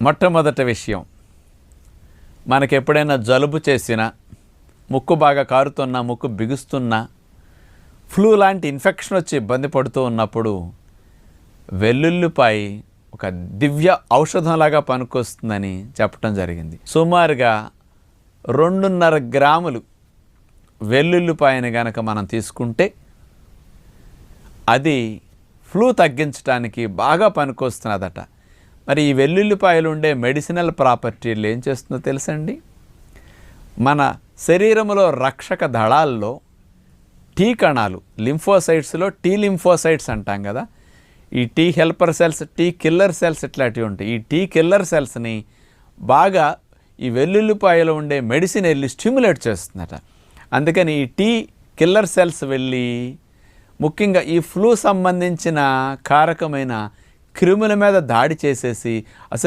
మొట్టమొదటి విషయం, మనకి ఎప్పుడైనా జలుబు చేసినా, ముక్కు బాగా కారుతున్నా, ముక్కు బిగుస్తున్నా, ఫ్లూ లాంటి ఇన్ఫెక్షన్ వచ్చి ఇబ్బంది పడుతూ ఉన్నప్పుడు వెల్లుల్లిపాయ ఒక దివ్య ఔషధంలాగా పనికొస్తుందని చెప్పడం జరిగింది. సుమారుగా 2.5 గ్రాములు వెల్లుల్లిపాయని గనక మనం తీసుకుంటే అది ఫ్లూ తగ్గించడానికి బాగా పనికొస్తున్నదట. మరి ఈ వెల్లుల్లిపాయలు ఉండే మెడిసినల్ ప్రాపర్టీలు ఏం చేస్తుందో తెలుసండి? మన శరీరంలో రక్షక దళాల్లో టీ కణాలు, లింఫోసైట్స్లో టీ లింఫోసైట్స్ అంటాం కదా, ఈ T helper cells, T killer cells ఇట్లాంటివి ఉంటాయి. ఈ టీ కిల్లర్ సెల్స్ని బాగా ఈ వెల్లుల్లిపాయలో ఉండే మెడిసిన్ వెళ్ళి స్టిమ్యులేట్ చేస్తుందట. అందుకని ఈ టీ కిల్లర్ సెల్స్ వెళ్ళి ముఖ్యంగా ఈ ఫ్లూ సంబంధించిన కారకమైన క్రిముల మీద దాడి చేసేసి అసలు